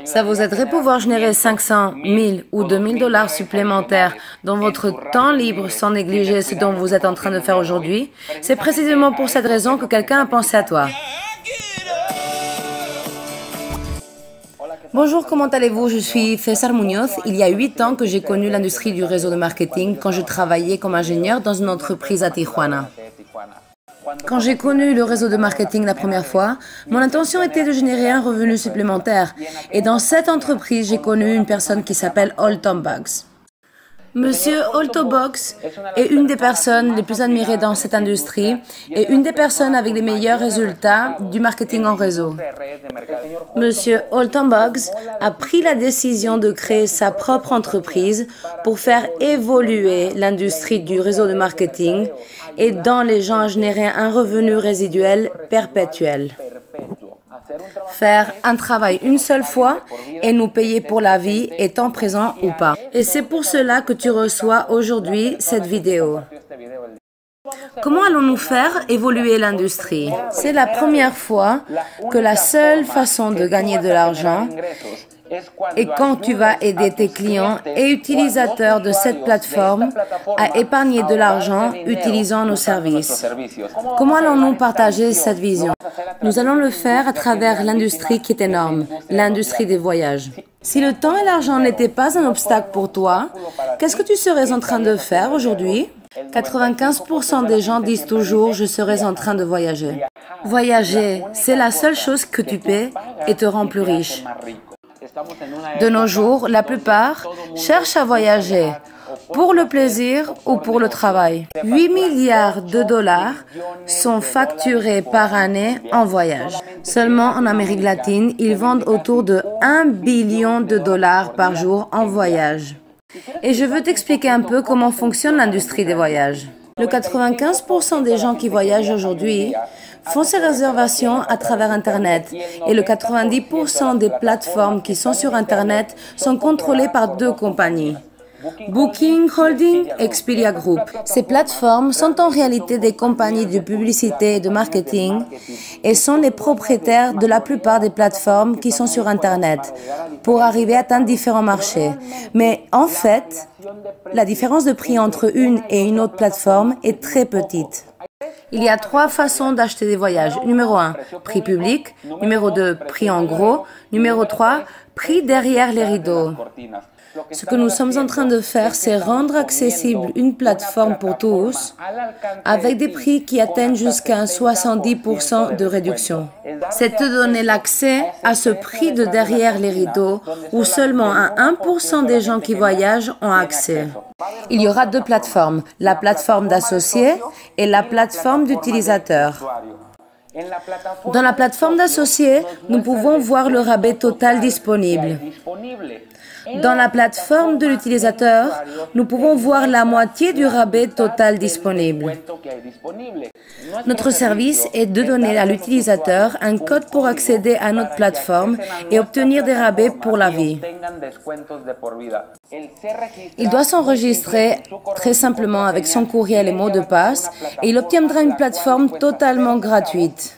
Ça vous aiderait de pouvoir générer 500, 1000 ou 2000 dollars supplémentaires dans votre temps libre sans négliger ce dont vous êtes en train de faire aujourd'hui? C'est précisément pour cette raison que quelqu'un a pensé à toi. Bonjour, comment allez-vous? Je suis César Muñoz. Il y a 8 ans que j'ai connu l'industrie du réseau de marketing quand je travaillais comme ingénieur dans une entreprise à Tijuana. Quand j'ai connu le réseau de marketing la première fois, mon intention était de générer un revenu supplémentaire. Et dans cette entreprise, j'ai connu une personne qui s'appelle Holton Buggs. Monsieur Holton-Buggs est une des personnes les plus admirées dans cette industrie et une des personnes avec les meilleurs résultats du marketing en réseau. Monsieur Holton-Buggs a pris la décision de créer sa propre entreprise pour faire évoluer l'industrie du réseau de marketing et dans les gens à générer un revenu résiduel perpétuel. Faire un travail une seule fois et nous payer pour la vie, étant présent ou pas. Et c'est pour cela que tu reçois aujourd'hui cette vidéo. Comment allons-nous faire évoluer l'industrie? C'est la première fois que la seule façon de gagner de l'argent est quand tu vas aider tes clients et utilisateurs de cette plateforme à épargner de l'argent utilisant nos services. Comment allons-nous partager cette vision? Nous allons le faire à travers l'industrie qui est énorme, l'industrie des voyages. Si le temps et l'argent n'étaient pas un obstacle pour toi, qu'est-ce que tu serais en train de faire aujourd'hui? 95% des gens disent toujours « je serais en train de voyager ». Voyager, c'est la seule chose que tu paies et te rend plus riche. De nos jours, la plupart cherchent à voyager pour le plaisir ou pour le travail. 8 milliards de dollars sont facturés par année en voyage. Seulement en Amérique latine, ils vendent autour de 1 billion de dollars par jour en voyage. Et je veux t'expliquer un peu comment fonctionne l'industrie des voyages. Le 95% des gens qui voyagent aujourd'hui font ces réservations à travers Internet et le 90% des plateformes qui sont sur Internet sont contrôlées par 2 compagnies. Booking Holdings et Expedia Group. Ces plateformes sont en réalité des compagnies de publicité et de marketing et sont les propriétaires de la plupart des plateformes qui sont sur Internet pour arriver à atteindre différents marchés. Mais en fait, la différence de prix entre une et une autre plateforme est très petite. Il y a 3 façons d'acheter des voyages. Numéro 1, prix public. Numéro 2, prix en gros. Numéro 3, prix derrière les rideaux. Ce que nous sommes en train de faire, c'est rendre accessible une plateforme pour tous avec des prix qui atteignent jusqu'à 70% de réduction. C'est te donner l'accès à ce prix de derrière les rideaux où seulement 1% des gens qui voyagent ont accès. Il y aura 2 plateformes, la plateforme d'associés et la plateforme d'utilisateurs. Dans la plateforme d'associés, nous pouvons voir le rabais total disponible. Dans la plateforme de l'utilisateur, nous pouvons voir la moitié du rabais total disponible. Notre service est de donner à l'utilisateur un code pour accéder à notre plateforme et obtenir des rabais pour la vie. Il doit s'enregistrer très simplement avec son courriel et mot de passe et il obtiendra une plateforme totalement gratuite.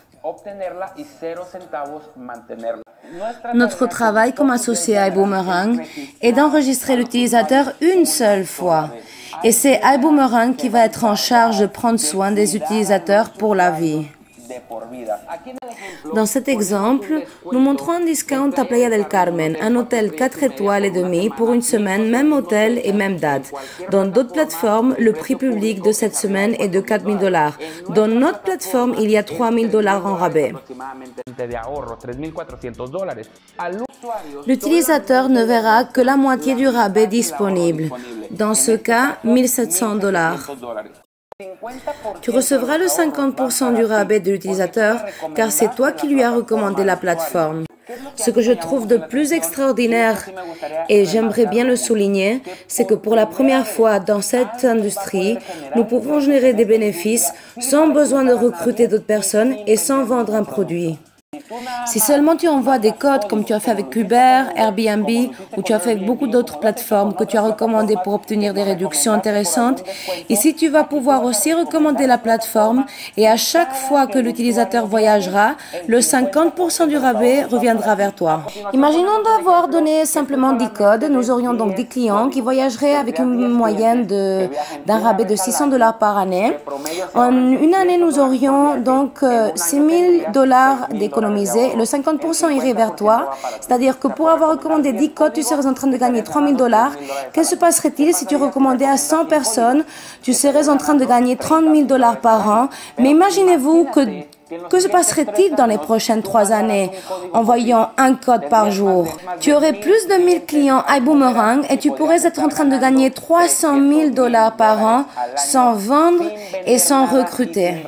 Notre travail comme associé à iBoomerang est d'enregistrer l'utilisateur une seule fois. Et c'est iBoomerang qui va être en charge de prendre soin des utilisateurs pour la vie. Dans cet exemple, nous montrons un discount à Playa del Carmen, un hôtel 4 étoiles et demi pour une semaine, même hôtel et même date. Dans d'autres plateformes, le prix public de cette semaine est de 4 000 $. Dans notre plateforme, il y a 3 000 $ en rabais. L'utilisateur ne verra que la moitié du rabais disponible. Dans ce cas, 1 700 $. Tu recevras le 50% du rabais de l'utilisateur car c'est toi qui lui as recommandé la plateforme. Ce que je trouve de plus extraordinaire, et j'aimerais bien le souligner, c'est que pour la première fois dans cette industrie, nous pouvons générer des bénéfices sans besoin de recruter d'autres personnes et sans vendre un produit. Si seulement tu envoies des codes comme tu as fait avec Uber, Airbnb ou tu as fait avec beaucoup d'autres plateformes que tu as recommandées pour obtenir des réductions intéressantes, ici tu vas pouvoir aussi recommander la plateforme et à chaque fois que l'utilisateur voyagera, le 50% du rabais reviendra vers toi. Imaginons d'avoir donné simplement 10 codes, nous aurions donc 10 clients qui voyageraient avec une moyenne d'un rabais de $600 par année. En une année, nous aurions donc $6,000 d'économisés. Le 50% irait vers toi, c'est-à-dire que pour avoir recommandé 10 codes, tu serais en train de gagner $3,000. Que se passerait-il si tu recommandais à 100 personnes? Tu serais en train de gagner $30,000 par an. Mais imaginez-vous que se passerait-il dans les prochaines 3 années en voyant un code par jour? Tu aurais plus de 1000 clients iBoomerang et tu pourrais être en train de gagner $300,000 par an sans vendre et sans recruter.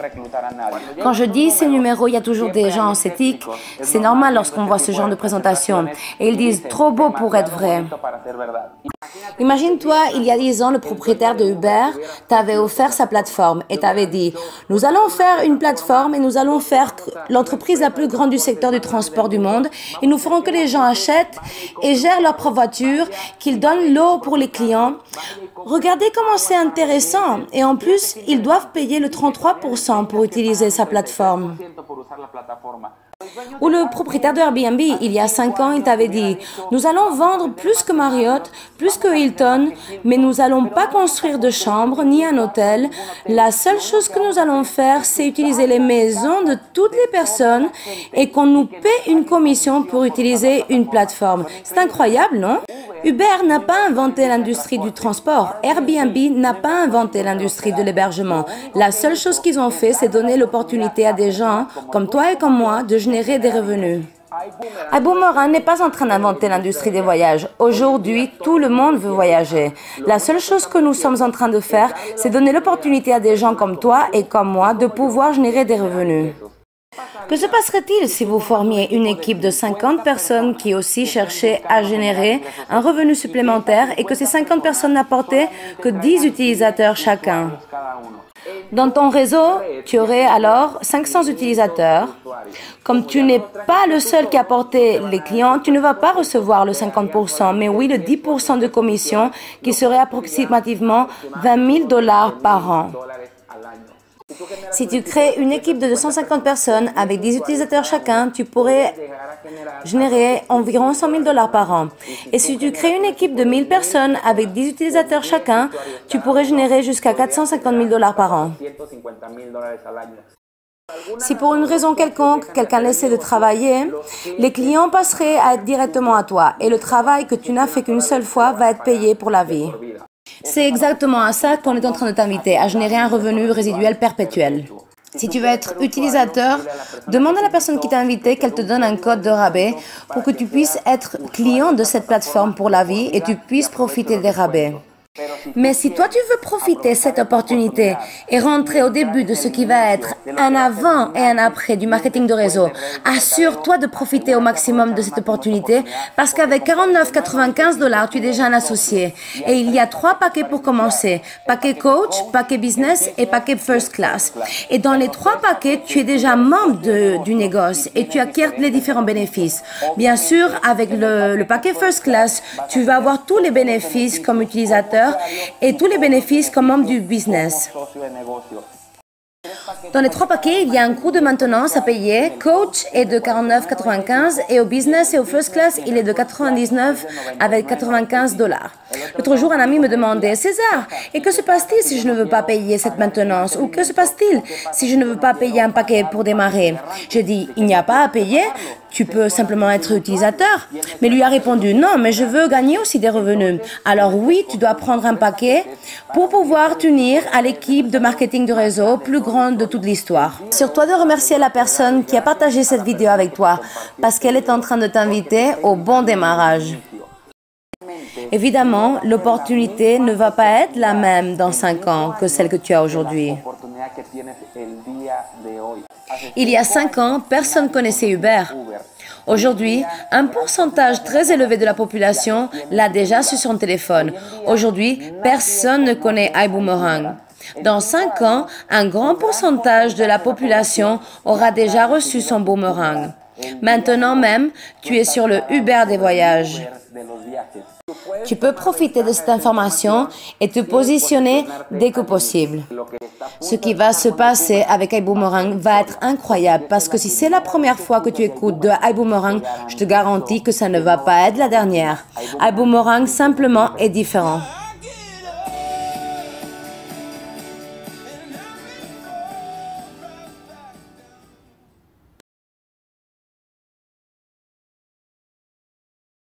Quand je dis ces numéros, il y a toujours des gens sceptiques. C'est normal lorsqu'on voit ce genre de présentation. Et ils disent trop beau pour être vrai. Imagine-toi, il y a 10 ans, le propriétaire de Uber t'avait offert sa plateforme et t'avait dit « Nous allons faire une plateforme et nous allons faire l'entreprise la plus grande du secteur du transport du monde et nous ferons que les gens achètent et gèrent leur propre voiture, qu'ils donnent l'eau pour les clients. » Regardez comment c'est intéressant et en plus, ils doivent payer le 33% pour utiliser sa plateforme. Ou le propriétaire de Airbnb, il y a 5 ans, il t'avait dit « Nous allons vendre plus que Marriott, plus que Hilton, mais nous n'allons pas construire de chambres ni un hôtel. La seule chose que nous allons faire, c'est utiliser les maisons de toutes les personnes et qu'on nous paie une commission pour utiliser une plateforme. » C'est incroyable, non? Uber n'a pas inventé l'industrie du transport. Airbnb n'a pas inventé l'industrie de l'hébergement. La seule chose qu'ils ont fait, c'est donner l'opportunité à des gens comme toi et comme moi de générer des revenus. iBoomerang n'est pas en train d'inventer l'industrie des voyages. Aujourd'hui, tout le monde veut voyager. La seule chose que nous sommes en train de faire, c'est donner l'opportunité à des gens comme toi et comme moi de pouvoir générer des revenus. Que se passerait-il si vous formiez une équipe de 50 personnes qui aussi cherchaient à générer un revenu supplémentaire et que ces 50 personnes n'apportaient que 10 utilisateurs chacun? Dans ton réseau, tu aurais alors 500 utilisateurs. Comme tu n'es pas le seul qui a apporté les clients, tu ne vas pas recevoir le 50%, mais oui le 10% de commission qui serait approximativement $20,000 par an. Si tu crées une équipe de 250 personnes avec 10 utilisateurs chacun, tu pourrais générer environ $100,000 par an. Et si tu crées une équipe de 1000 personnes avec 10 utilisateurs chacun, tu pourrais générer jusqu'à $450,000 par an. Si pour une raison quelconque, quelqu'un essaie de travailler, les clients passeraient à être directement à toi et le travail que tu n'as fait qu'une seule fois va être payé pour la vie. C'est exactement à ça qu'on est en train de t'inviter, à générer un revenu résiduel perpétuel. Si tu veux être utilisateur, demande à la personne qui t'a invité qu'elle te donne un code de rabais pour que tu puisses être client de cette plateforme pour la vie et tu puisses profiter des rabais. Mais si toi tu veux profiter de cette opportunité et rentrer au début de ce qui va être un avant et un après du marketing de réseau, assure-toi de profiter au maximum de cette opportunité parce qu'avec $49,95, tu es déjà un associé. Et il y a 3 paquets pour commencer. Paquet coach, paquet business et paquet first class. Et dans les 3 paquets, tu es déjà membre du négoce et tu acquiers les différents bénéfices. Bien sûr, avec le paquet first class, tu vas avoir tous les bénéfices comme utilisateur et tous les bénéfices comme membre du business. Dans les 3 paquets, il y a un coût de maintenance à payer. Coach est de $49,95 et au business et au first class, il est de $99 avec $95. L'autre jour, un ami me demandait « César, et que se passe-t-il si je ne veux pas payer cette maintenance? Ou que se passe-t-il si je ne veux pas payer un paquet pour démarrer ?» J'ai dit « Il n'y a pas à payer, tu peux simplement être utilisateur. » Mais lui a répondu « Non, mais je veux gagner aussi des revenus. » Alors oui, tu dois prendre un paquet pour pouvoir t'unir à l'équipe de marketing de réseau plus grande de toute l'histoire. Sur toi de remercier la personne qui a partagé cette vidéo avec toi parce qu'elle est en train de t'inviter au bon démarrage. Évidemment, l'opportunité ne va pas être la même dans 5 ans que celle que tu as aujourd'hui. Il y a 5 ans, personne ne connaissait Uber. Aujourd'hui, un pourcentage très élevé de la population l'a déjà sur son téléphone. Aujourd'hui, personne ne connaît iBoomerang. Dans 5 ans, un grand pourcentage de la population aura déjà reçu son boomerang. Maintenant même, tu es sur le Uber des voyages. Tu peux profiter de cette information et te positionner dès que possible. Ce qui va se passer avec iBoomerang va être incroyable parce que si c'est la première fois que tu écoutes de iBoomerang, je te garantis que ça ne va pas être la dernière. iBoomerang simplement est différent.